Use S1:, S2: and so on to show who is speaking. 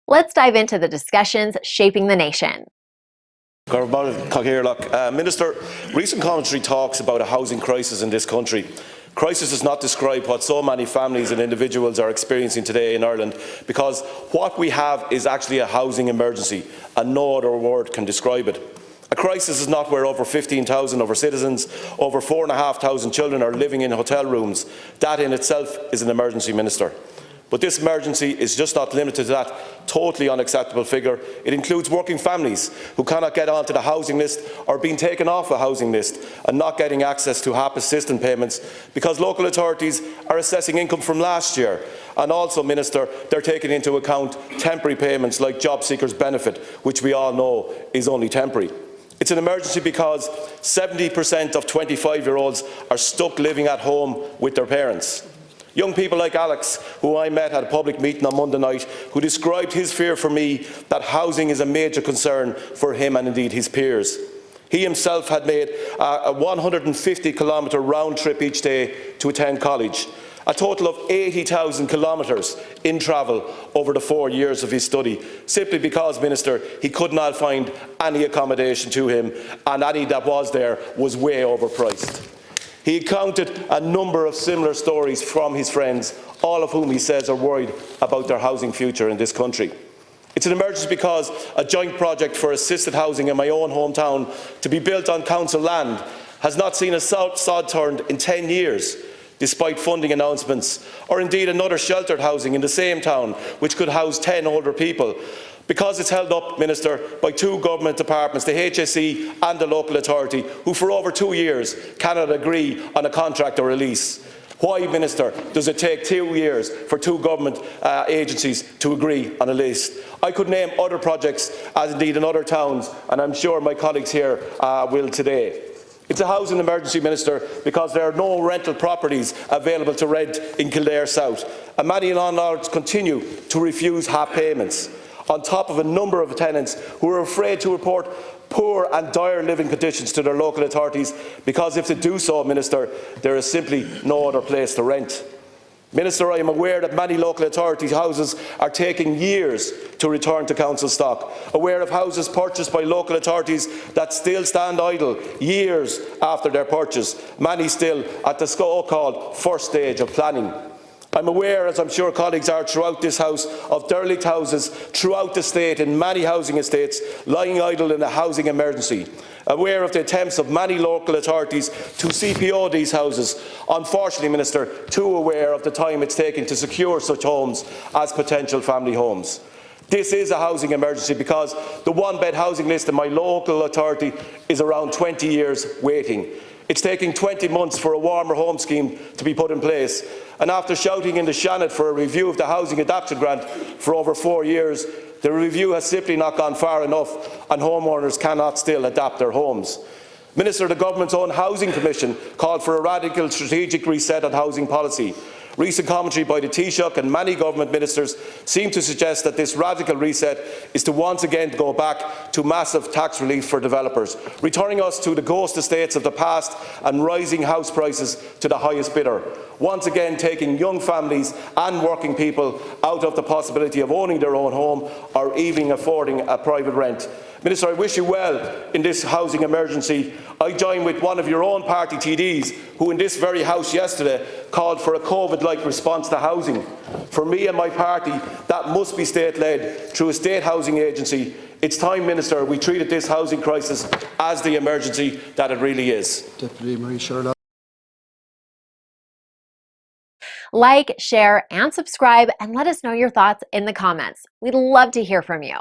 S1: Let's dive into the discussions shaping the nation.
S2: Minister, recent commentary talks about a housing crisis in this country. Crisis does not describe what so many families and individuals are experiencing today in Ireland, because what we have is actually a housing emergency, and no other word can describe it. A crisis is not where over 15,000 of our citizens, over 4,500 children are living in hotel rooms. That in itself is an emergency, Minister. But this emergency is just not limited to that totally unacceptable figure. It includes working families who cannot get onto the housing list or being taken off a housing list and not getting access to HAP assistance payments because local authorities are assessing income from last year. And also, Minister, they're taking into account temporary payments like job seekers benefit, which we all know is only temporary. It's an emergency because 70% of 25-year-olds are stuck living at home with their parents. Young people like Alex, who I met at a public meeting on Monday night, who described his fear for me that housing is a major concern for him and indeed his peers. He himself had made a 150-kilometre round trip each day to attend college, a total of 80,000 kilometres in travel over the 4 years of his study, simply because, Minister, he could not find any accommodation to him, and any that was there was way overpriced. He recounted a number of similar stories from his friends, all of whom he says are worried about their housing future in this country. It's an emergency because a joint project for assisted housing in my own hometown to be built on council land has not seen a sod turned in 10 years, despite funding announcements, or indeed another sheltered housing in the same town which could house 10 older people, because it's held up, Minister, by two government departments, the HSE and the local authority, who for over 2 years cannot agree on a contract or a lease. Why, Minister, does it take 2 years for two government agencies to agree on a lease? I could name other projects, as indeed in other towns, and I'm sure my colleagues here will today. It's a housing emergency, Minister, because there are no rental properties available to rent in Kildare South, and many landlords continue to refuse HAP payments, on top of a number of tenants who are afraid to report poor and dire living conditions to their local authorities, because if they do so, Minister, there is simply no other place to rent. Minister, I am aware that many local authorities' houses are taking years to return to council stock, aware of houses purchased by local authorities that still stand idle years after their purchase, many still at the so-called first stage of planning. I'm aware, as I'm sure colleagues are throughout this House, of derelict houses throughout the state in many housing estates lying idle in a housing emergency. Aware of the attempts of many local authorities to CPO these houses. Unfortunately, Minister, too aware of the time it's taking to secure such homes as potential family homes. This is a housing emergency because the one-bed housing list in my local authority is around 20 years waiting. It's taking 20 months for a warmer home scheme to be put in place. And after shouting in the Shannon for a review of the Housing Adaptation Grant for over 4 years, the review has simply not gone far enough and homeowners cannot still adapt their homes. Minister, the Government's own Housing Commission called for a radical strategic reset on housing policy. Recent commentary by the Taoiseach and many government ministers seem to suggest that this radical reset is to once again go back to massive tax relief for developers, returning us to the ghost estates of the past and rising house prices to the highest bidder, once again taking young families and working people out of the possibility of owning their own home or even affording a private rent. Minister, I wish you well in this housing emergency. I join with one of your own party TDs who in this very House yesterday called for a COVID-like response to housing. For me and my party, that must be state-led through a state housing agency. It's time, Minister, we treated this housing crisis as the emergency that it really is.
S3: Deputy Marie Sherlock.
S1: Like, share, and subscribe, and let us know your thoughts in the comments. We'd love to hear from you.